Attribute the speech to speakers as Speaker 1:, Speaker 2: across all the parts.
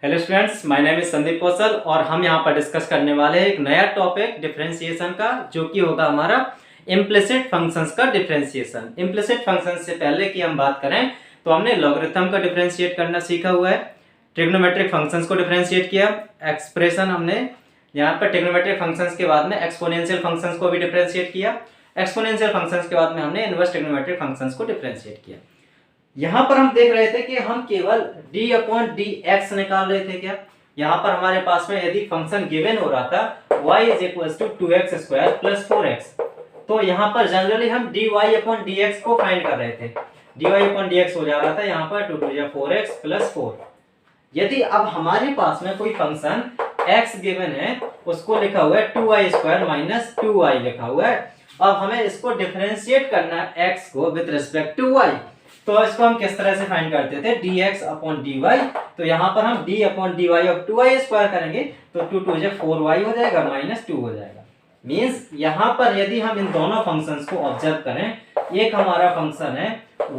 Speaker 1: Hello students, my name is Sandeep Kaushal और हम यहाँ पर डिस्कस करने वाले हैं एक नया टॉपिक डिफरेंशिएशन का, जो कि होगा हमारा इम्प्लिसिट फंक्शंस का डिफरेंशिएशन। इम्प्लिसिट फंक्शंस से पहले की हम बात करें तो हमने लॉगरिथम का डिफरेंशिएट करना सीखा हुआ है, ट्रिग्नोमेट्रिक फंक्शंस को डिफरेंशिएट किया, एक्सप्रेशन हमने यहाँ पर ट्रिग्नोमेट्रिक फंक्शंस के बाद में एक्सपोनेंशियल फंक्शंस को भी डिफरेंशिएट किया, एक्सपोनेंशियल फंक्शंस के बाद में हमने इनवर्स ट्रिग्नोमेट्रिक फंक्शंस को डिफरेंशिएट किया। यहाँ पर हम देख रहे थे कि हम केवल d/dx निकाल रहे थे। क्या यहाँ पर हमारे पास में यदि फंक्शन गिवन हो रहा था y = 2x² + 4x, तो यहाँ पर जनरली हम dy/dx को फाइंड कर रहे थे। dy/dx हो जा रहा था यहाँ पर 2 × 4x + 4। यदि अब हमारे पास में कोई फंक्शन x गिवन है, उसको लिखा हुआ है 2y² - 2y लिखा हुआ है। अब हमें इसको डिफरेंशिएट करना है x को विद रिस्पेक्ट टू y। तो इसको हम किस तरह से फाइंड करते थे, dx/dy। तो यहाँ पर हम d/dy(2y² करेंगे तो 2 × 2 = 4y हो जाएगा, -2 हो जाएगा। मींस यहाँ पर यदि हम इन दोनों फंक्शंस को ऑब्जर्व करें, एक हमारा फंक्शन है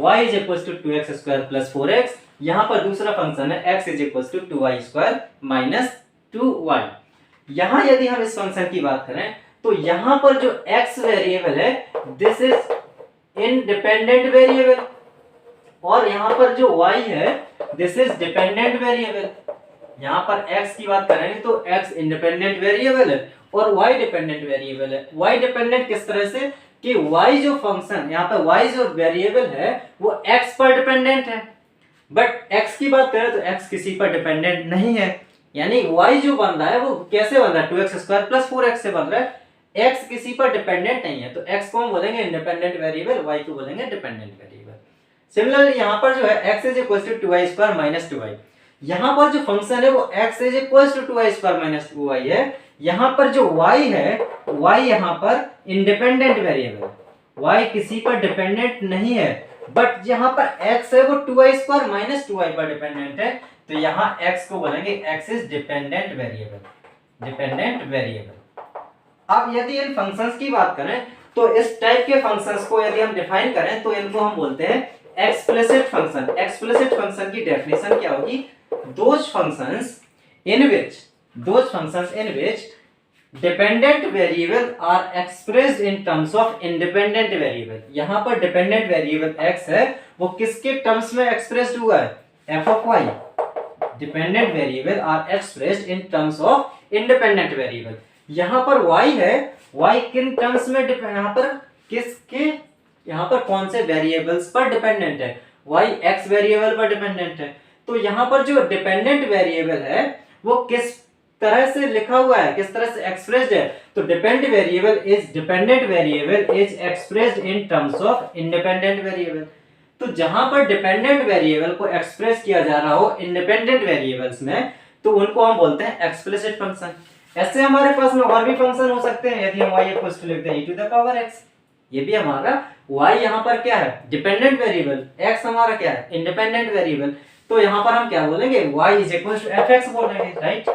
Speaker 1: y = 2x² + 4x, यहाँ पर दूसरा फंक्शन है x = 2y² - 2y। यहाँ यदि हम इस फंक्शन की बात करें तो यहाँ पर जो x वेरिएबल है दिस इज इंडिपेंडेंट वेरिएबल, और यहाँ पर जो y है दिस इज डिपेंडेंट वेरिएबल। यहाँ पर x की बात करेंगे तो x इंडिपेंडेंट वेरिएबल है और y डिपेंडेंट वेरिएबल है। y डिपेंडेंट किस तरह से कि y जो फंक्शन यहाँ पर y जो वेरिएबल है वो x पर डिपेंडेंट है, बट x की बात करें तो x किसी पर डिपेंडेंट नहीं है। यानी y जो बन रहा है वो कैसे बन रहा है, 2x² + 4x से बन रहा है, x किसी पर डिपेंडेंट नहीं है। तो x को हम बोलेंगे इंडिपेंडेंट वेरिएबल, y को बोलेंगे डिपेंडेंट वेरिएबल। सिमिलरली यहाँ पर जो है x = 2y² - 2y, यहाँ पर जो फंक्शन है वो x = 2y² - 2y है। यहाँ पर जो y है, y यहाँ पर इंडिपेंडेंट वेरिएबल है, y किसी पर डिपेंडेंट नहीं है, बट यहाँ पर x है वो 2y² - 2y पर डिपेंडेंट है। तो यहाँ x को बोलेंगे x is dependent variable, dependent variable. अब यदि इन फंक्शंस की बात करें तो इस टाइप के फंक्शंस को यदि हम डिफाइन करें तो इनको हम बोलते हैं एक्सप्लिसिट फंक्शन। एक्सप्लिसिट फंक्शन की डेफिनेशन क्या होगी, those functions in which dependent variable are expressed in terms of independent variable। यहाँ पर डिपेंडेंट वेरिएबल x है, वो किसके टर्म्स में एक्सप्रेस्ड हुआ है, f(y). Dependent variable are expressed in terms of independent variable. यहाँ पर y है, y किन टर्म्स में यहाँ पर किसके, यहाँ पर कौन से वेरिएबल्स पर डिपेंडेंट है, y x वेरिएबल पर डिपेंडेंट है। तो यहाँ पर जो डिपेंडेंट वेरिएबल है वो किस तरह से लिखा हुआ है, किस तरह से एक्सप्रेस्ड है, तो dependent variable is expressed in terms of independent variable. तो जहां पर डिपेंडेंट वेरिएबल को एक्सप्रेस किया जा रहा हो इंडिपेंडेंट वेरिएबल्स में, तो उनको हम बोलते हैं एक्सप्लिसिट फंक्शन। ऐसे हमारे पास में और भी फंक्शन हो सकते हैं। यदि हम y = लिखते हैं e⁻x, ये भी हमारा y यहाँ पर क्या है, डिपेंडेंट वेरिएबल, x हमारा क्या है, इंडिपेंडेंट वेरिएबल। तो यहाँ पर हम क्या बोलेंगे, y = fx बोलेंगे, राइट।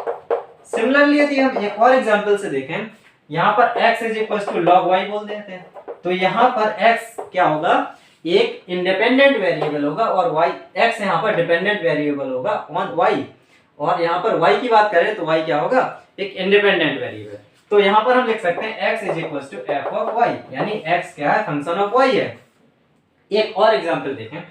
Speaker 1: सिमिलरली यदि हम एक और एग्जांपल से देखें, यहाँ पर x = log y बोल देते हैं, तो यहाँ पर x क्या होगा, एक इंडिपेंडेंट वेरिएबल होगा और y x यहाँ पर डिपेंडेंट वेरिएबल होगा ऑन y, और यहाँ पर y की बात करें तो y क्या होगा, एक इंडिपेंडेंट वेरिएबल। तो यहाँ पर हम लिख सकते हैं x = f(y), यानी x क्या है, फंक्शन ऑफ y है। एक और एग्जांपल देखें,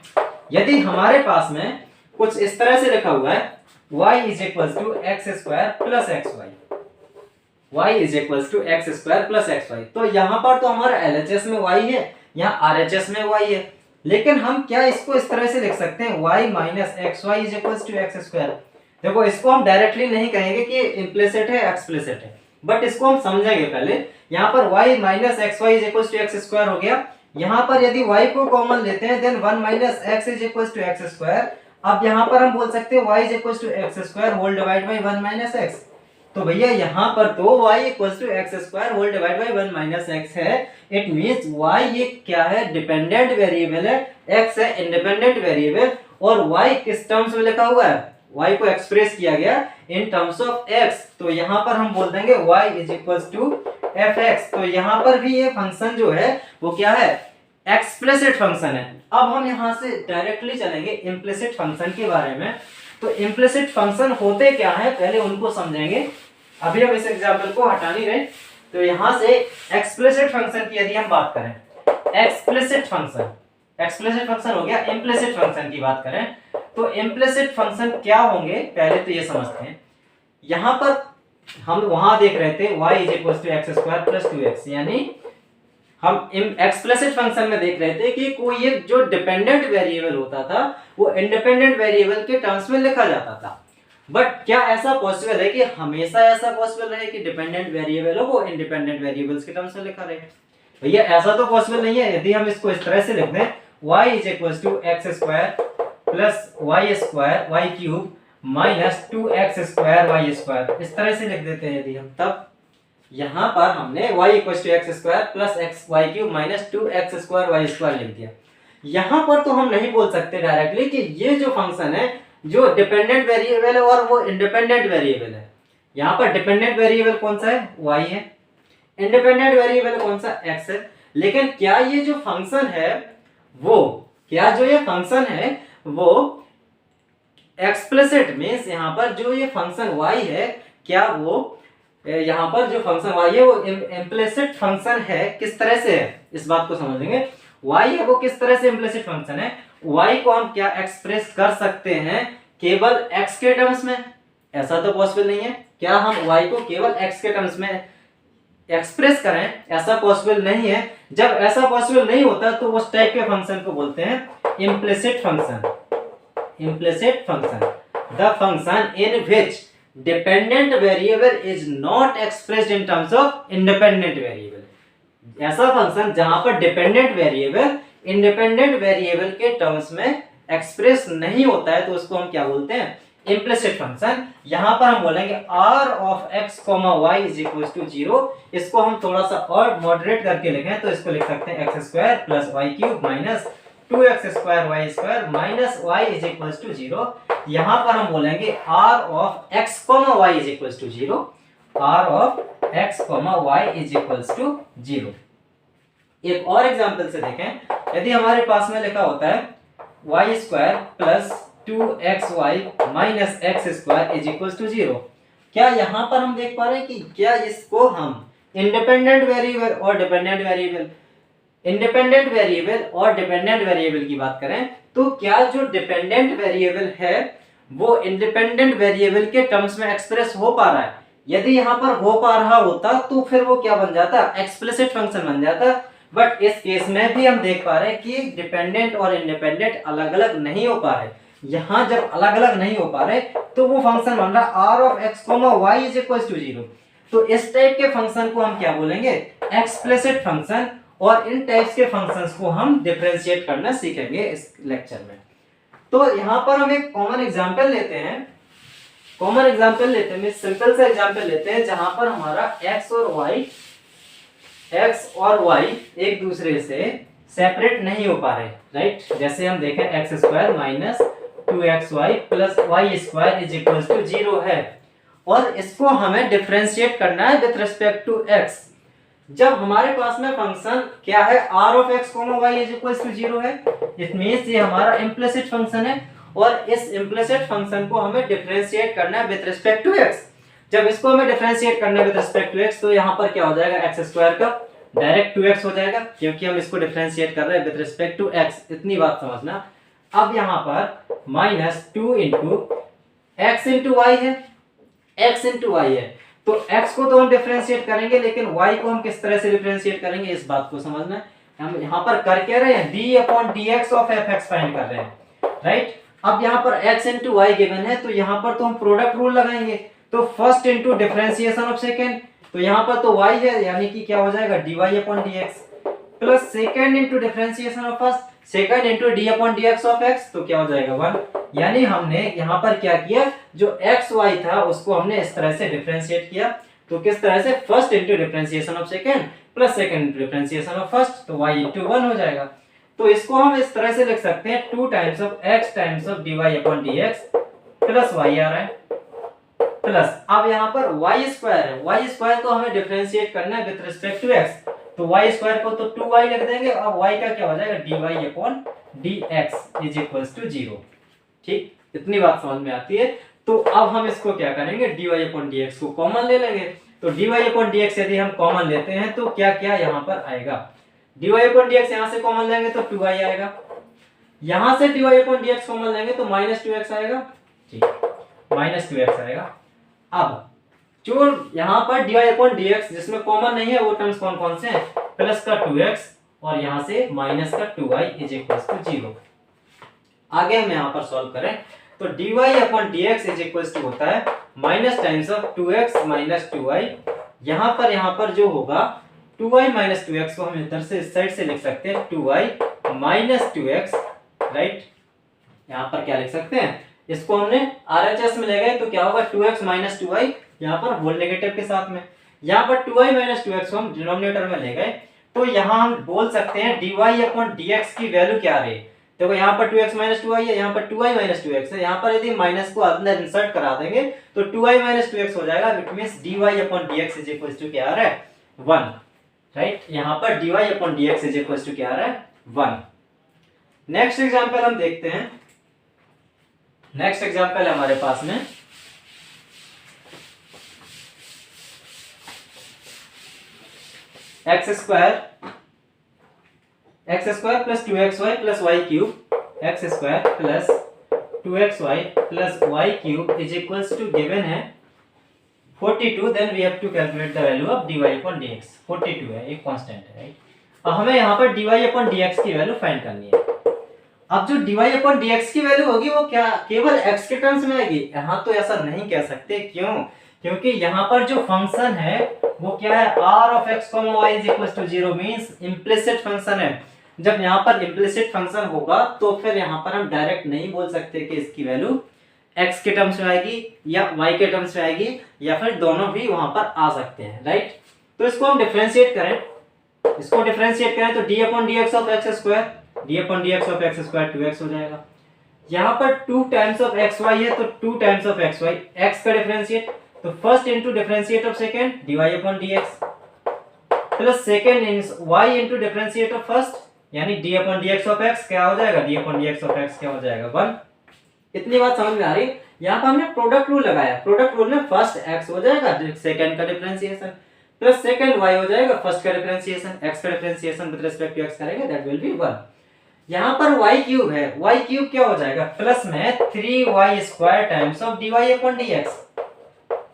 Speaker 1: यदि हमारे पास में कुछ इस तरह से लिखा हुआ है y = x² + xy, y = x² + xy, तो यहाँ पर तो हमारा LHS में y है, यहाँ RHS में y है, लेकिन हम क्या इसको इस तरह से लिख सकते हैं y - xy = x²। देखो, इसको हम डायरेक्टली नहीं कहेंगे कि इम्प्लिसिट है एक्सप्लिसिट है, बट इसको हम समझेंगे पहले। यहाँ पर y - xy = x² हो गया। यहाँ पर यदि y को कॉमन लेते हैं देन 1 - x = x²। अब यहाँ पर हम बोल सकते हैं y = x² whole divide by 1 - x। तो भैया यहाँ पर तो y = x² whole divide by 1 - x है। इट मींस y ये क्या है, डिपेंडेंट वेरिएबल है, x है इंडिपेंडेंट वेरिएबल, और y किस टर्म्स में लिखा हुआ है, y को एक्सप्रेस किया गया इन टर्म्स ऑफ x। तो यहाँ पर हम बोल देंगे y = fx। तो यहाँ पर भी ये फंक्शन जो है वो क्या है, एक्सप्लिसिट फंक्शन है। अब हम यहाँ से डायरेक्टली चलेंगे इम्प्लिसिट फंक्शन के बारे में। तो इम्प्लिसिट फंक्शन होते क्या है पहले उनको समझेंगे। अभी हम इस एग्जाम्पल को हटा नहीं रहे। तो यहां से एक्सप्लिसिट फंक्शन की यदि हम बात करें, एक्सप्लिसिट फंक्शन हो गया। इम्प्लिसिट फंक्शन की बात करें तो इम्प्लिसिट फंक्शन क्या होंगे पहले तो ये समझते हैं। यहां पर हम वहां देख रहे थे y = x² + 2x, यानी हम एक्सप्लिसिट फंक्शन में देख रहे थे कि कोई एक जो डिपेंडेंट वेरिएबल होता था वो इंडिपेंडेंट वेरिएबल के टर्म्स में लिखा जाता था। बट क्या ऐसा पॉसिबल है कि हमेशा ऐसा पॉसिबल रहे कि डिपेंडेंट वेरिएबल हो वो इंडिपेंडेंट वेरिएबल्स के टर्म्स में लिखा रहे? भैया ऐसा तो पॉसिबल नहीं है। यदि हम इसको इस तरह से लिख दें y = x² + y² - 2x² इस तरह से लिख देते हैं यदि हम, तब यहां पर हमने y = x² + y³ - 2x² लिख दिया। यहां पर तो हम नहीं बोल सकते डायरेक्टली कि ये जो फंक्शन है जो डिपेंडेंट वेरिएबल है और वो इंडिपेंडेंट वेरिएबल है। यहां पर डिपेंडेंट वेरिएबल कौन सा है? y है। इंडिपेंडेंट वेरिएबल कौन सा? x है। लेकिन क्या ये जो फंक्शन है वो एक्सप्लिसिट मींस यहां पर जो ये फंक्शन y है, क्या वो यहां पर जो फंक्शन y है वो इम्प्लिसिट फंक्शन है? किस तरह से है इस बात को समझेंगे। y है वो किस तरह से इम्प्लिसिट फंक्शन है? y को हम क्या एक्सप्रेस कर सकते हैं केवल x के टर्म्स में? ऐसा तो पॉसिबल नहीं है। क्या हम y को केवल x के टर्म्स में एक्सप्रेस करें? ऐसा पॉसिबल नहीं है। जब ऐसा पॉसिबल नहीं होता तो उस टाइप के फंक्शन को बोलते हैं implicit function. Implicit function, the function in which dependent variable is not expressed in terms of independent variable. ऐसा फंक्शन जहां पर डिपेंडेंट वेरिएबल इंडिपेंडेंट वेरिएबल के टर्म्स में एक्सप्रेस नहीं होता है तो उसको हम क्या बोलते हैं? Implicit function. यहां पर हम बोलेंगे r of x, y = 0। इसको हम थोड़ा सा और मॉडरेट करके लिखें तो इसको लिख सकते हैं x² + y³ - 2x² y² - y = 0। यहां पर हम बोलेंगे r of x, y = 0, r of x, y = 0। एक और एग्जांपल से देखें। यदि हमारे पास में लिखा होता है y² + 2xy - x² = 0, क्या यहां पर हम देख पा रहे हैं कि क्या इसको हम इंडिपेंडेंट वेरिएबल और डिपेंडेंट वेरिएबल की बात करें तो क्या जो डिपेंडेंट वेरिएबल है वो इंडिपेंडेंट वेरिएबल के टर्म्स में एक्सप्रेस हो पा रहा है? यदि यहां पर हो पा रहा होता तो फिर वो क्या बन जाता? एक्सप्लिसिट फंक्शन बन जाता। बट इस केस में भी हम देख पा रहे हैं कि डिपेंडेंट और इंडिपेंडेंट अलग अलग नहीं हो पा रहे। यहां जब अलग अलग नहीं हो पा रहे तो वो फंक्शन बन रहा r of x, y = 0। तो इस टाइप के फंक्शन को हम क्या बोलेंगे? Explicit function. और इन टाइप्स के फंक्शंस को हम डिफरेंशिएट करना सीखेंगे इस लेक्चर में। तो यहां पर हम एक कॉमन एग्जांपल लेते हैं। सिंपल सा एग्जांपल लेते हैं जहां पर हमारा x और y एक दूसरे से सेपरेट नहीं हो पा रहे, राइट? जैसे हम देखें x² - 2xy + y² = 0 है और इसको हमें डिफरेंशिएट करना है विद रिस्पेक्ट टू x। जब हमारे पास में फंक्शन क्या है? r of x, y = 0 है। इट मींस ये हमारा इम्प्लिसिट फंक्शन है और इस इम्प्लिसिट फंक्शन को हमें डिफरेंशिएट करना है विद रिस्पेक्ट टू x। जब इसको हमें डिफरेंशिएट करना है विद रिस्पेक्ट टू x तो यहाँ पर क्या हो जाएगा? x² का डायरेक्ट 2x हो जाएगा क्योंकि हम इसको डिफरेंशिएट कर रहे हैं विद रिस्पेक्ट टू x। इतनी बात समझना। अब यहाँ पर -2 x y है, तो x को तो हम डिफरेंशिएट करेंगे लेकिन y को हम किस तरह से डिफरेंशिएट करेंगे इस बात को समझना है। हम यहाँ पर कर क्या रहे हैं? d/dx of fx फाइंड कर रहे हैं, राइट? अब यहाँ पर x into y गिवन है तो यहाँ पर तो हम प्रोडक्ट रूल लगाएंगे। तो first into differentiation of second, तो यहाँ पर तो y है यानी कि क्या हो जाएगा? dy/dx plus second into differentiation of first, second into d/dx of x, तो क्या हो जाएगा? 1। यानी हमने यहाँ पर क्या किया? जो x y था उसको हमने इस तरह से डिफरेंशिएट किया। तो किस तरह से? First into differentiation of second plus second into differentiation of first, तो y इंटू 1 हो जाएगा। तो इसको हम इस तरह से लिख सकते हैं 2 times of x times of dy/dx plus y आ रहा है प्लस, अब यहाँ पर y² है, y² को हमें डिफरेंशिएट करना है विद रिस्पेक्ट टू x, तो y² को तो 2y लिख देंगे। अब y का क्या हो जाएगा? dy/dx = 0। ठीक, इतनी बात समझ में आती है। तो अब हम इसको क्या करेंगे, dy अपॉन dx को कॉमन ले लेंगे। तो dy अपॉन dx यदि हम कॉमन लेते हैं तो क्या क्या यहाँ पर आएगा, dy अपॉन dx यहाँ से कॉमन लेंगे तो 2y आएगा, यहाँ से dy अपॉन dx कॉमन लेंगे तो -2x आएगा, ठीक, -2x आएगा। अब जो यहाँ पर dy अपॉन dx जिसमें कॉमन नहीं है वो टर्म्स कौन कौन से हैं, प्लस का 2x और यहाँ से माइनस का 2y इज इक्वल टू 0। आगे हम यहाँ पर सॉल्व करें तो dy upon dx is equal to होता है minus times of 2x minus 2y। यहाँ पर जो होगा 2y माइनस 2x को हम इधर से इस साइड से लिख सकते हैं 2y माइनस 2x, राइट। यहाँ पर क्या लिख सकते हैं, इसको हमने RHS में ले गए तो क्या होगा 2x माइनस 2y, यहाँ पर होल नेगेटिव के साथ में, यहाँ पर 2y माइनस 2x को हम डिनोमिनेटर में ले गए तो यहाँ हम बोल सकते हैं dy अपॉन dx की वैल्यू क्या आ रही है। देखो यहाँ पर 2x माइनस 2y है, यहाँ पर 2y माइनस 2x है, यहाँ पर यदि माइनस को अंदर इंसर्ट करा देंगे तो 2y माइनस 2x हो जाएगा, which means dy upon dx is equal to क्या आ रहा है 1, राइट। यहाँ पर dy upon dx is equal to क्या आ रहा है 1। नेक्स्ट एग्जांपल हम देखते हैं। नेक्स्ट एग्जांपल हमारे पास में x square plus 2xy plus y cube, x square plus 2xy plus y cube is equals to given है 42, then we have to calculate the value of dy upon dx। 42 है, एक constant है, right. अब हमें यहाँ पर dy upon dx की value find करनी है। अब जो dy अपॉन dx की वैल्यू होगी वो क्या केवल x के टर्म्स में आएगी, यहाँ तो ऐसा नहीं कह सकते, क्यों, क्योंकि यहाँ पर जो फंक्शन है वो क्या है r of x, y is equal to 0 means implicit function है। जब यहाँ पर इम्प्लिसिट फंक्शन होगा तो फिर यहाँ पर हम डायरेक्ट नहीं बोल सकते कि इसकी वैल्यू x के टर्म्स में आएगी या y के टर्म्स में आएगी, या फिर दोनों भी वहां पर आ सकते हैं, राइट। तो इसको हम डिफरेंशिएट करें, तो d upon dx of x square, d upon dx of x square 2x हो जाएगा। यहाँ पर 2 टाइम्स ऑफ xy है तो 2 टाइम्स ऑफ xy, x का डिफरेंशिएट तो first into differentiate of second dy upon dx plus second in y into differentiate of first, यानी d upon dx of x क्या हो जाएगा, d upon dx of x क्या हो जाएगा 1। इतनी बात समझ में आ रही। यहाँ पर हमने प्रोडक्ट रूल लगाया, प्रोडक्ट रूल में फर्स्ट x हो जाएगा सेकंड का डिफरेंशिएशन प्लस सेकंड y हो जाएगा फर्स्ट का डिफरेंशिएशन, x का differentiation with respect to x करेंगे दैट विल बी 1। यहाँ पर y क्यूब है, y क्यूब क्या हो जाएगा प्लस में 3y square times of dy upon dx,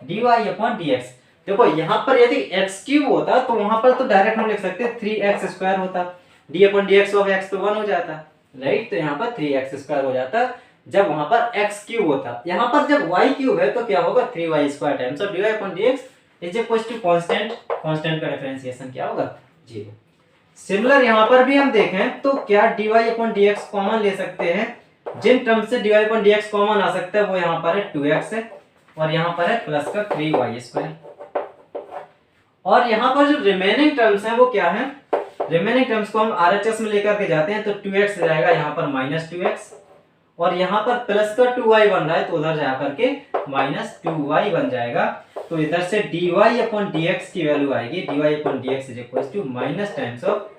Speaker 1: dy upon dx। देखो यहाँ पर यदि x क्यूब होता तो वहां पर तो डायरेक्ट हम लिख सकते 3x स्क्वायर होता, d upon dx of x तो 1 हो जाता, राइट। तो यहाँ पर 3x स्क्वायर हो जाता जब वहां पर x क्यूब होता। यहाँ पर जब y क्यूब है तो क्या होगा 3y square times of dy upon dx is equal to constant, constant का डिफरेंशिएशन क्या होगा 0। सिमिलर यहाँ पर भी हम देखें तो क्या dy अपॉन dx कॉमन ले सकते हैं, जिन टर्म से dy अपॉन dx कॉमन आ सकता है वो यहाँ पर है 2x है और यहाँ पर है प्लस का 3y स्क्वायर, और यहाँ पर जो रिमेनिंग टर्म्स हैं वो क्या है, रिमेनिंग टर्म्स को हम RHS में लेकर के जाते हैं तो 2x जाएगा यहाँ पर माइनस 2x और यहाँ पर प्लस का 2y बन रहा है तो उधर जाकर के माइनस 2y बन जाएगा। तो इधर से dy अपॉन dx की वैल्यू आएगी, dy upon dx is equal to minus times of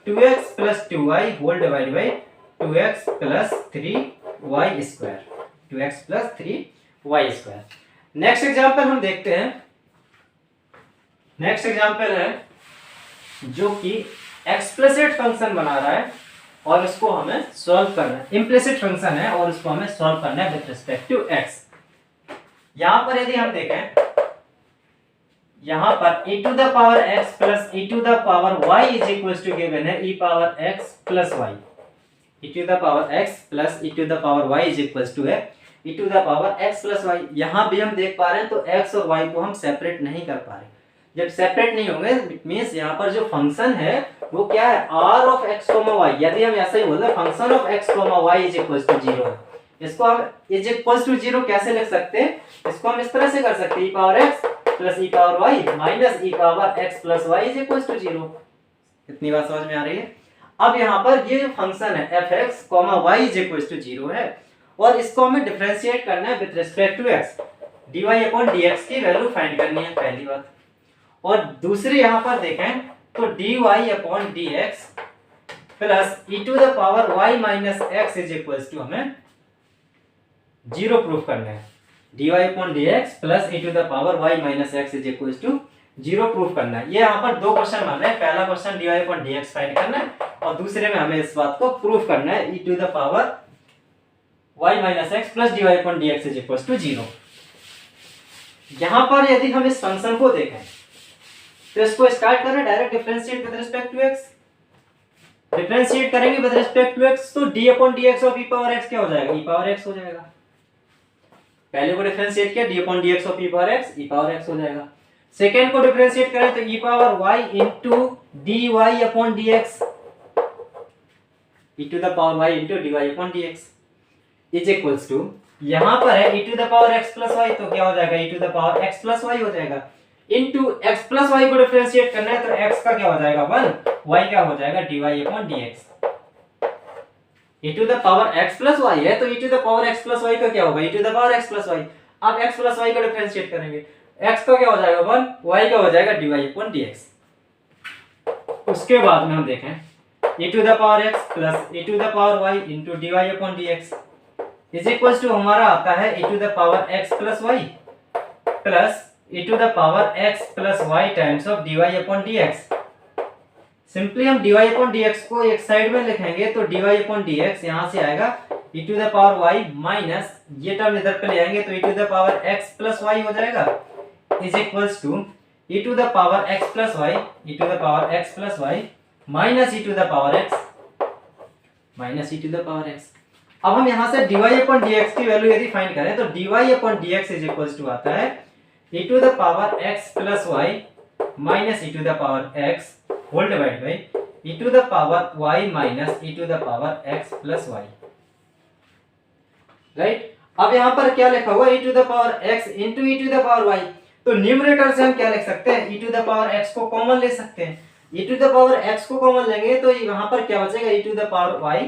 Speaker 1: 2x plus 2y whole divide by 2x plus 3y square, 2x plus 3y square. Next example हम देखते हैं। नेक्स्ट एग्जाम्पल है जो कि explicit function बना रहा है और इसको हमें सॉल्व करना है, इम्प्लिसिट फंक्शन है और इसको हमें सॉल्व करना है विद रिस्पेक्ट टू x। यहां पर यदि हम देखें, यहां पर e to the power x plus e to the power y is equal to given है e power x plus y, e to the power x plus e to the power y is equal to है e to the power x plus y। यहां भी हम देख पा रहे हैं तो x और y को हम सेपरेट नहीं कर पा रहे। जब सेपरेट नहीं होंगे मींस यहाँ पर जो फंक्शन है वो क्या है r ऑफ x, y। यदि हम ऐसा ही बोलते हैं function of x, y is equal to 0, इसको हम इज इक्वल टू 0 कैसे लिख सकते हैं, इसको हम इस तरह से कर सकते हैं e power x plus e power y minus e power x plus y is equal to 0। इतनी बात समझ में आ रही है। अब यहाँ पर ये फंक्शन है fx, y is equal to 0 है और इसको हमें डिफरेंशिएट करना है with respect to x, dy upon dx की वैल्यू फाइंड करनी है पहली बात। और दूसरी यहां पर देखें तो dy upon dx plus e to the power y minus x is equal to हमें जीरो प्रूफ करना है। dy upon dx plus e to the power y minus x is equal to zero proof करना है। ये यहाँ पर दो question बन रहे हैं। पहला question dy upon dx find करना है और दूसरे में हमें इस बात को प्रूफ करना है e to the power y minus x plus dy upon dx is equal to zero. यहाँ पर यदि हम इस फंक्शन को देखें तो इसको स्टार्ट करें direct differentiate with respect to x। Differentiate करेंगे विद रिस्पेक्ट टू x तो d upon dx of e power x क्या हो जाएगा, e पावर x हो जाएगा। पहले को डिफरेंशिएट किया d upon dx of e power x हो जाएगा। सेकेंड को डिफरेंशिएट करें तो e power y into dy upon dx, e to the power y into dy upon dx is equals to, यहां पर है e to the power x plus y तो क्या हो जाएगा e to the power x plus y हो जाएगा। Into x plus y को डिफरेंशिएट करना है तो x का क्या हो जाएगा 1, y क्या हो जाएगा dy upon dx। e to the power x plus y है तो e to the power x plus y का क्या होगा e to the power x plus y। अब x प्लस y को डिफरेंशिएट करेंगे, x का क्या हो जाएगा 1, y का हो जाएगा dy अपॉन dx। उसके बाद में हम देखें e to the power x plus e to the power y into dy upon dx is equals to हमारा आता है e to the power x plus y plus e to the power x plus y times of dy upon dx। Simply हम dy upon dx को एक side में लिखेंगे तो dy upon dx यहां से आएगा e to the power y minus ये टर्म इधर पे ले आएंगे तो e to the power x plus y हो जाएगा is equals to e to the power x plus y, e to the power x plus y minus e to the power x minus e to the power x। अब हम यहां से dy upon dx की value यदि find करें तो dy upon dx is equals to आता है e to the power x plus y minus e to the power x whole divide by e to the power y minus e to the power x plus y। Right, अब यहां पर क्या लिखा हुआ e to the power x into e to the power y, तो numerator से हम क्या लिख सकते हैं e to the power x को कॉमन ले सकते हैं। e to the power x को कॉमन लेंगे तो यहां पर क्या बचेगा e to the power y,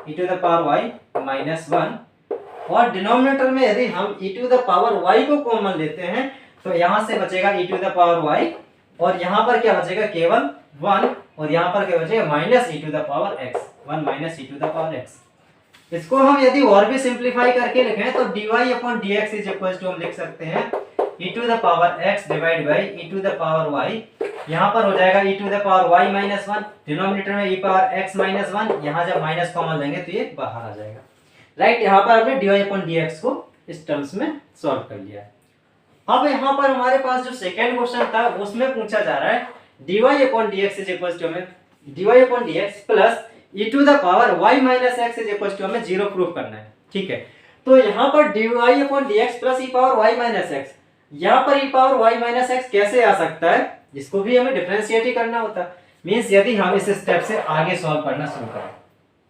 Speaker 1: e to the power y minus 1 और डिनोमिनेटर में यदि हम e to the power y को कॉमन लेते हैं तो यहां से बचेगा e to the power y और यहां पर क्या बचेगा केवल 1 और यहां पर क्या बचेगा minus e to the power x, 1 minus e to the power x। इसको हम यदि और भी सिंपलीफाई करके लिखें तो dy upon dx is equal to हम लिख सकते हैं e to the power x divide by e to the power y। यहां पर हो जाएगा e to the power y minus 1, denominator में e पावर x माइनस 1, यहां जब माइनस कॉमन लेंगे तो ये बाहर आ जाएगा। राइट, यहां पर हमने dy अपॉन dx को इस टर्म्स में सॉल्व कर लिया है। अब यहाँ पर हमारे पास जो सेकंड क्वेश्चन था उसमें पूछा जा रहा है dy upon dx is equal to हमें dy upon dx plus e to the power y minus x is equal to हमें जीरो प्रूफ करना है। ठीक है, तो यहाँ पर dy upon dx plus e power y minus x, यहाँ पर e power y minus x कैसे आ सकता है, जिसको भी हमें डिफरेंशिएट ही करना होता है। मींस यदि हम इस स्टेप से आगे सॉल्व करना शुरू करें,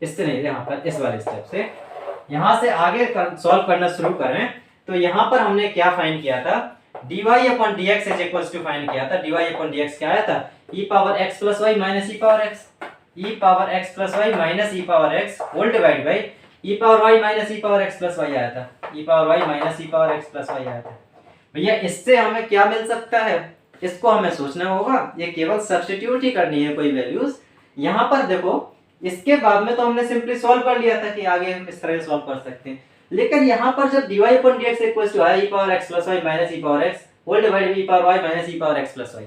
Speaker 1: इससे नहीं, यहाँ पर इस वाले स्टेप से यहाँ से आगे सॉल्व करना शुरू करें तो यहाँ पर हमने क्या फाइंड किया था dy upon dx is equal to find किया था। dy अपॉन dx क्या आया था e power x plus y minus e power x, e power x plus y minus e power x whole divide by e power y minus e power x plus y आया था, e power y minus e power x plus y आया था। भैया इससे हमें क्या मिल सकता है, इसको हमें सोचना होगा, ये केवल सब्स्टिट्यूट ही करनी है कोई वैल्यूज। यहाँ पर देखो इसके बाद में तो हमने सिंपली सॉल्व कर लिया था कि आगे हम इस तरह सॉल्व कर सकते हैं, लेकिन यहाँ पर जब dy upon dx equals to e power x plus y minus e power x whole divide by e power y minus e power x plus y,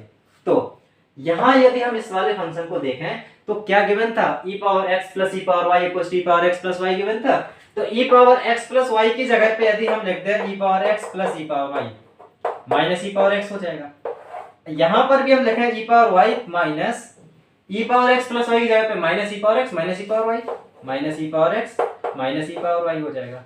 Speaker 1: तो यहाँ यदि हम इस वाले फंक्शन को देखें तो क्या गिवन था e power x plus e power y equals to e power x plus y given था। तो e power x plus y की जगह पे यदि हम लिख दें e power x plus e power y minus e power x हो जाएगा। यहाँ पर भी हम लिखें e power y minus e power x plus y की जगह पे minus e power x minus e power y minus e power x minus e power y हो जाएगा।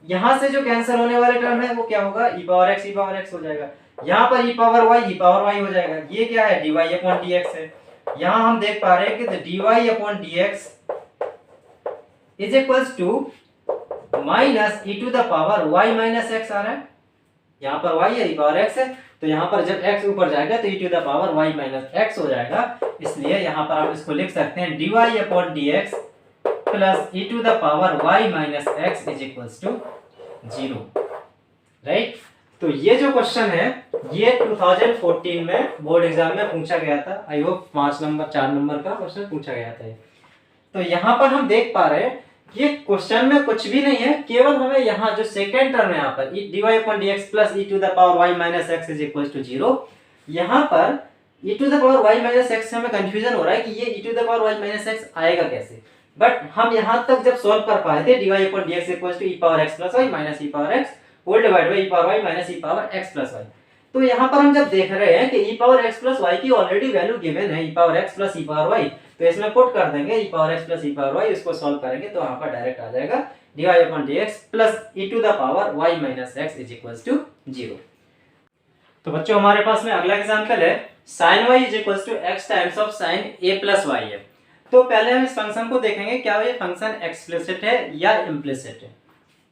Speaker 1: यहाँ से जो कैंसिल होने वाले टर्म है वो क्या होगा e पावर x हो जाएगा। यहाँ पर e पावर y हो जाएगा। ये क्या है dy अपॉन dx है। यहाँ हम देख पा रहे हैं कि dy upon dx is equals to minus e to the power y minus x आ रहा है। यहाँ पर y है e पावर x है तो यहाँ पर जब x ऊपर जाएगा तो e to the power y minus x हो जाएगा। इसलिए यहाँ पर आप इसको लिख सकते हैं dy upon dx plus e to the power y minus x is equals to 0। Right, तो ये जो क्वेश्चन है ये 2014 में बोर्ड एग्जाम में पूछा गया था। आई होप 4 नंबर का क्वेश्चन पूछा गया था। तो यहाँ पर हम देख पा रहे हैं ये क्वेश्चन में कुछ भी नहीं है, केवल हमें यहाँ जो सेकेंड टर्म है यहाँ पर dy upon dx plus e to the power y minus x is equal to 0, यहाँ पर e to the power y minus x से हमें कंफ्यूजन हो रहा है कि ये e to the power y minus x आएगा कैसे, बट हम यहाँ तक जब सॉल्व कर पाए थे dy upon dx equal to e power x plus y minus e power x whole divide by e power y minus e power x plus y। तो यहाँ पर हम जब देख रहे हैं कि e power x plus y की ऑलरेडी वैल्यू गिवन है, e power x plus e power y, तो इसमें पुट कर देंगे e power x plus e power y, इसको सॉल्व करेंगे तो यहाँ पर डायरेक्ट आ जाएगा dy upon dx plus e to the power y minus x is equal to 0। तो बच्चों हमारे पास में अगला एग्जांपल है sin y is equal to x times of sin a plus y है। तो पहले हम इस फंक्शन को देखेंगे क्या ये फंक्शन एक्सप्लिसिट है या इम्प्लिसिट है।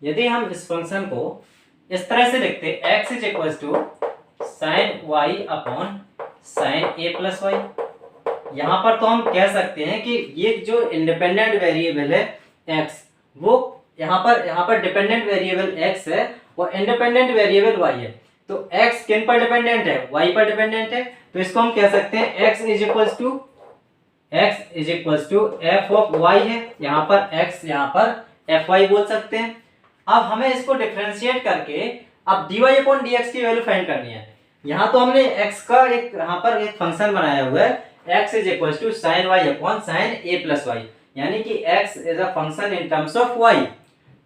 Speaker 1: यदि हम इस फंक्शन को इस तरह से लिखते x is equal to sin y upon sin a plus y, यहाँ पर तो हम कह सकते हैं कि ये जो इंडिपेंडेंट वेरिएबल है x, वो यहाँ पर डिपेंडेंट वेरिएबल x है और इंडिपेंडेंट वेरिएबल y है। तो x किन पर डिपेंडेंट है, y पर डिपेंडेंट है, तो इसको हम कह सकते हैं x is equal to f of y है, यहाँ पर x यहाँ पर fy बोल सकते हैं। अब हमें इसको डिफरेंशिएट करके अब dy अपॉन dx की वैल्यू फाइंड करनी है। यहाँ तो हमने x का एक यहाँ पर एक फंक्शन बनाया हुआ है x is equal to sine y upon sine a plus y, यानी कि x is a function in terms of y।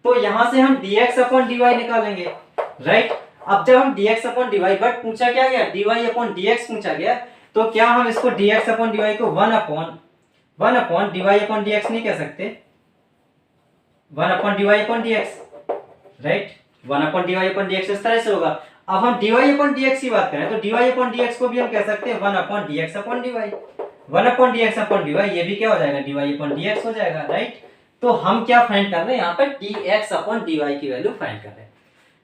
Speaker 1: तो यहाँ से हम dx अपॉन dy निकालेंगे, राइट। अब जब हम dx अपॉन dy, बट पूछा क्या गया dy अपॉन dx पूछा गया, तो क्या हम इसको dx अपॉन dy को 1 अपॉन dy अपॉन dx नहीं कह सकते, 1 upon dy upon dx, right, 1 upon dy upon dx इस तरह से होगा। अब हम dy अपॉन dx की बात करें तो dy अपॉन dx को भी हम कह सकते हैं 1 upon dx upon dy, 1 upon dx upon dy, ये भी क्या हो जाएगा dy अपॉन dx हो जाएगा, राइट। तो हम क्या फाइंड कर रहे हैं यहाँ पर dx अपॉन dy की वैल्यू फाइंड कर रहे हैं।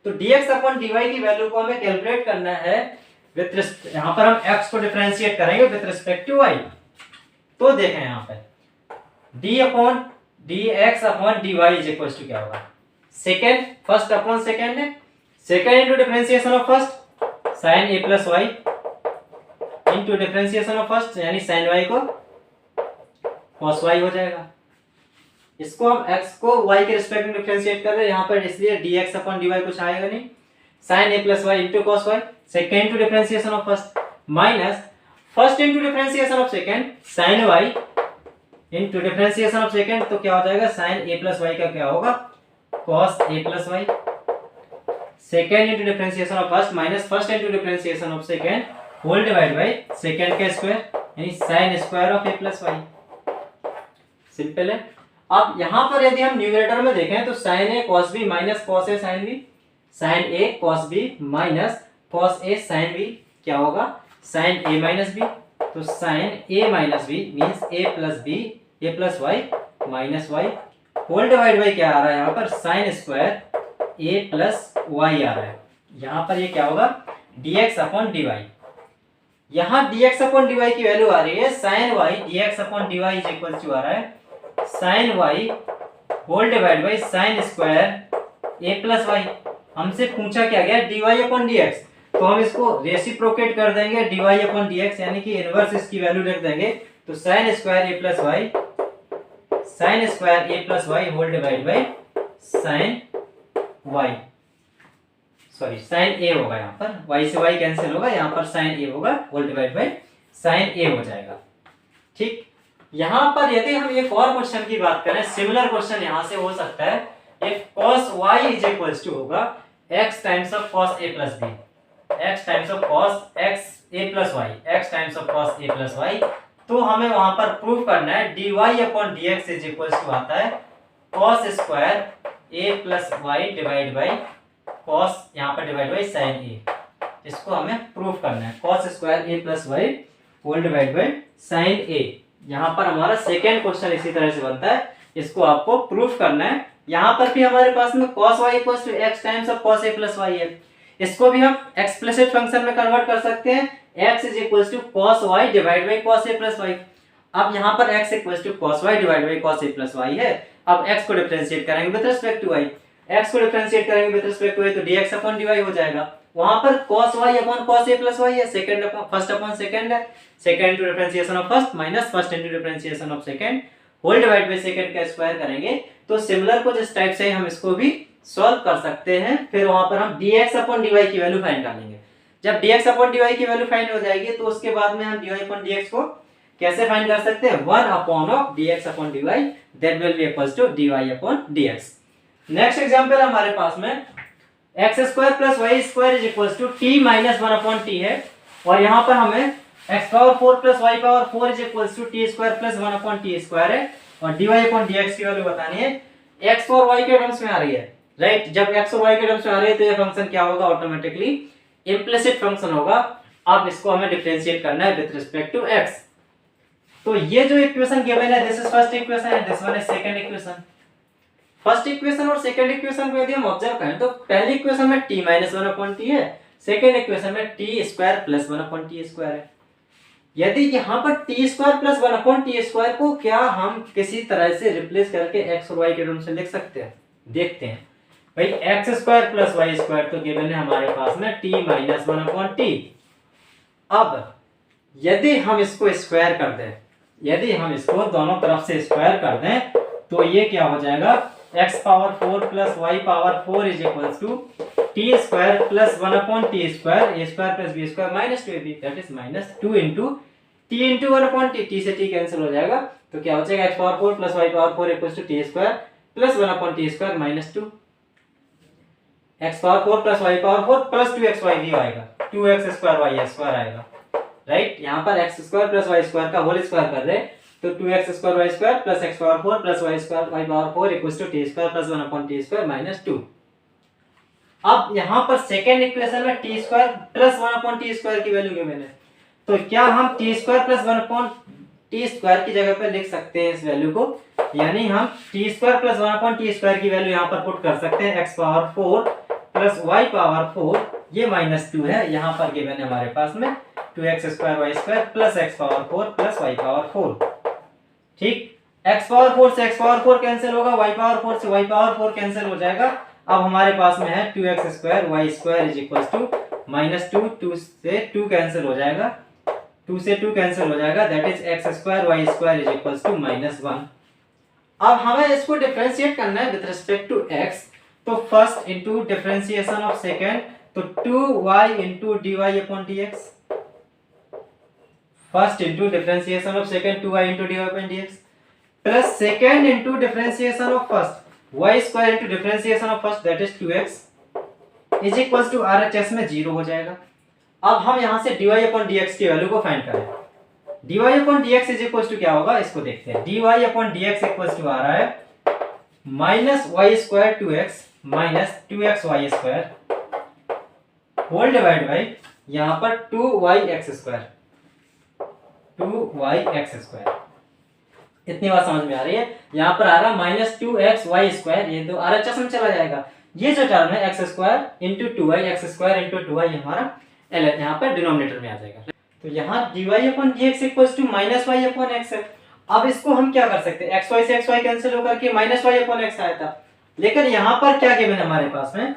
Speaker 1: तो dx अपॉन dy की वैल्यू को हमें कैलकुलेट करना है विद यहाँ पर हम x को डिफरेंशिएट करेंगे विद रिस्पेक्ट टू y। तो देखें यहाँ पर dx upon dy is equal to क्या होगा, सेकेंड फर्स्ट अपॉन सेकेंड है, second into differentiation of first sin a plus y into differentiation of first यानी sin y को cos y हो जाएगा। इसको हम x को y के रिस्पेक्ट में डिफरेंशिएट कर रहे हैं यहाँ पर, इसलिए dx अपॉन dy कुछ आएगा नहीं, sin a plus y into cos y, second into differentiation of first minus first into differentiation of second sin y into differentiation of second, तो क्या हो जाएगा sin a प्लस y का क्या होगा cos a plus y, second into differentiation of first minus first into differentiation of second whole divide by second का square यानी sin square of a plus y। Simple है। अब यहाँ पर यदि हम न्यूमरेटर में देखें तो sin a cos b minus cos a sin b, sin a cos b minus cos a sin b क्या होगा sin a माइनस b, तो sin a minus b means a plus b a plus y minus y whole divide by क्या आ रहा है यहाँ पर sin square a plus y आ रहा है। यहाँ पर ये क्या होगा dx अपॉन dy, यहाँ dx अपॉन dy की वैल्यू आ रही है sin y dx upon dy is equal to आ रहा है sin y whole divide by sin square a plus y। हमसे पूछा क्या गया dy अपॉन dx, तो हम इसको रेसिप्रोकेट कर देंगे dy अपॉन dx यानी कि इनवर्स इसकी वैल्यू रख देंगे, तो sin square a plus y whole divide by sin y, sorry sin a होगा, यहाँ पर y से y कैंसिल होगा, यहाँ पर sin a होगा whole divide by sin a हो जाएगा, ठीक। यहाँ पर यदि हम एक और क्वेश्चन की बात करें, सिमिलर क्वेश्चन यहाँ से हो सकता है, if cos y is equal to होगा x times of cos a plus b, x times of cos x a plus y, x times of cos a plus y, तो हमें वहां पर प्रूव करना है dy upon dx is equal to आता है cos square a plus y divide by cos यहाँ पर डिवाइड बाई sin a, इसको हमें प्रूव करना है cos square a plus y whole divide by sin a। यहाँ पर हमारा सेकेंड क्वेश्चन इसी तरह से बनता है, इसको आपको प्रूफ करना है। यहाँ पर भी हमारे पास में cos y equal to x times of cos a plus y है, इसको भी हम एक्सप्लिसिट फंक्शन में कन्वर्ट कर सकते हैं, x is equal to cos y divide by cos a plus y। अब यहाँ पर x equal to cos y divide by cos a plus y है, अब x को डिफरेंशिएट करेंगे with respect to y, x को डिफरेंशिएट करेंगे with respect to y, तो dx अपॉन dy हो जाएगा। वहां पर cos y upon cos a plus y है, second upon first upon second है, second into differentiation of first minus first into differentiation of second whole divide by second का square करेंगे तो similar कुछ इस टाइप से हम इसको भी सॉल्व कर सकते हैं। फिर वहां पर हम dx अपॉन dy की वैल्यू फाइंड कर लेंगे। जब dx अपॉन dy की वैल्यू फाइंड हो जाएगी तो उसके बाद में हम dy अपॉन dx को कैसे फाइंड कर सकते हैं, 1 upon of dx upon dy that will be equals to dy upon dx। Next example हमारे पास में x square plus y square is equals to t minus 1 upon t है और यहाँ पर हमें x power 4 plus y power 4 is equals to t square plus 1 upon t square है और dy अपॉन dx की वैल्यू बतानी है। x और y के टर्म्स में आ रही है, राइट। जब x और y के टर्म्स में आ रही है तो ये फंक्शन क्या होगा, ऑटोमेटिकली इम्प्लिसिट फंक्शन होगा। अब इसको हमें डिफरेंशिएट करना है विद रिस्पेक्ट टू x। तो ये जो इक्वेशन गिवन है this is first equation and this one is second equation. First equation और सेकंड इक्वेशन को यदि हम ऑब्जर्व करें तो पहली इक्वेशन में t माइनस 1 अपॉन t है, सेकंड इक्वेशन में t square plus 1 upon t square है। यदि यहाँ पर t square plus 1 upon t square को क्या हम किसी तरह से रिप्लेस करके x और y के टर्म से लिख सकते हैं, देखते हैं भाई। x square plus y square तो गिवन है हमारे पास में t माइनस 1 अपॉन t। अब यदि हम इसको स्क्वायर कर दें, यदि हम इसको दोनों तरफ से स्क्वायर कर दें तो ये क्या हो जाएगा, x power 4 plus y power 4 is equals to t square plus 1 upon t square a square plus b square minus 2ab that is minus 2 into t into 1 upon t से t कैंसिल हो जाएगा तो क्या बचेगा x power 4 plus y power 4 equals to t square plus 1 upon t square minus 2। x power 4 plus y power 4 plus 2xy भी आएगा, 2x square y square आएगा, right. यहाँ पर x square plus y square का whole square कर रहे हैं तो 2x square y square plus x power 4 plus y square y power 4 equals to t square plus 1 upon t square minus 2। अब यहाँ पर सेकेंड इक्वेशन में t square plus 1 upon t square की value given है तो क्या हम t square plus 1 upon t square की जगह पे लिख सकते हैं इस वैल्यू को, यानी हम t square plus 1 upon t square की वैल्यू यहाँ पर पुट कर सकते हैं x power 4 plus y power 4 ये माइनस 2 है, यहाँ पर गिवन है हमारे पास में 2x square y square plus x power 4 plus y power 4। ठीक, x पावर 4 से x पावर 4 कैंसिल होगा, y पावर 4 से y पावर 4 कैंसिल हो जाएगा। अब हमारे पास में है 2x square y square is equals to minus 2, 2 से 2 कैंसिल हो जाएगा, 2 से 2 कैंसिल हो जाएगा that is x square y square is equals to minus 1। अब हमें इसको डिफरेंशिएट करना है विद रिस्पेक्ट टू x तो first into differentiation of second तो 2y into dy upon dx, first into differentiation of second 2y into dy upon dx plus second into differentiation of first y square into differentiation of first that is 2x is equals to RHS में 0 हो जाएगा। अब हम यहां से dy upon dx की value को find करें। dy upon dx is equals to क्या होगा इसको देखते हैं। dy upon dx equals to आ रहा है minus y square 2x minus 2xy square whole divide by यहाँ पर 2yx स्क्वायर, 2yx स्क्वायर। इतनी बात समझ में आ रही है। यहाँ पर आ रहा माइनस 2xy स्क्वायर, ये दो RHS में चला जाएगा। ये जो टर्म है x square into 2y, x square into 2y हमारा LN यहाँ पर डिनोमिनेटर में आ जाएगा। तो यहाँ dy upon dx equals to minus y upon x है। अब इसको हम क्या कर सकते हैं, xy से xy कैंसिल होकर के माइनस y अपॉन x आया था, लेकिन यहाँ पर क्या गिवन है हमारे पास में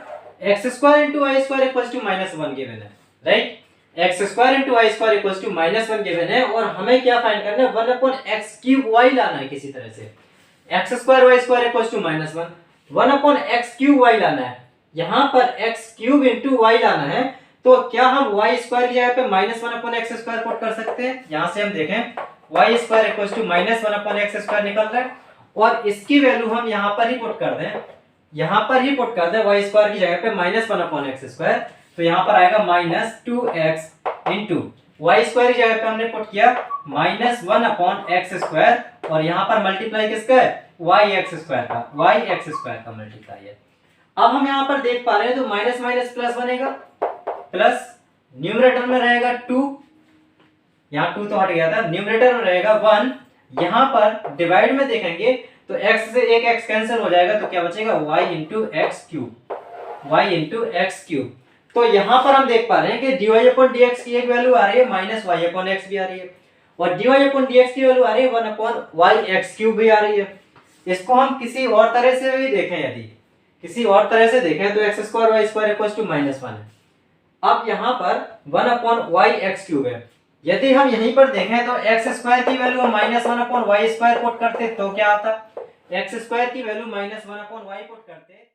Speaker 1: x square into y square equals to minus 1 given है, right. x square into y square equals to minus 1 given है और हमें क्या फाइंड करना है, 1 अपॉन x क्यूब y लाना है किसी तरह से। x square y square equals to minus 1, 1 upon x cube y लाना है। यहाँ पर x क्यूब इंटू y लाना है तो क्या हम y स्क्वायर की जगह पे minus 1 upon x square put कर सकते हैं। यहाँ से हम देखें y square equals to minus 1 upon x square निकल रहा है और इसकी वैल्यू हम यहाँ पर ही पुट कर दें, यहाँ पर ही पुट कर दें y स्क्वायर की जगह पे माइनस 1 अपॉन x स्क्वायर तो यहाँ पर आएगा minus 2x into y square की जगह पे हमने पुट किया माइनस 1 अपॉन x स्क्वायर और यहाँ पर मल्टीप्लाई किसका है, yx स्क्वायर का, yx स्क्वायर का मल्टीप्लाई है। अब हम यहाँ पर देख पा रहे हैं तो माइनस माइनस प्लस बनेगा, प्लस न्यूमरेटर में रहेगा 2, यहाँ 2 तो हट गया था, न्यूमरेटर में रहेगा 1, यहाँ पर डिवाइड में देखेंगे तो x से एक x कैंसिल हो जाएगा तो क्या बचेगा y into x cube, y into x cube. तो यहाँ पर हम देख पा रहे हैं कि dy अपॉन dx की एक वैल्यू आ रही है माइनस y अपॉन x भी आ रही है और dy अपॉन dx की वैल्यू आ रही है 1 अपॉन y एक्स क्यूब भी आ रही है। इसको हम किसी और तरह से भी देखें, यदि किसी और तरह से देखें तो x square y square equals to minus 1 है। अब यहाँ पर 1 अपॉन y एक्स क्यूब है यदि हम यहीं पर देखें तो एक्स स्क्वायर की वैल्यू हम -1/y² पुट करते तो क्या आता, एक्स स्क्वायर की वैल्यू -1/y पुट करते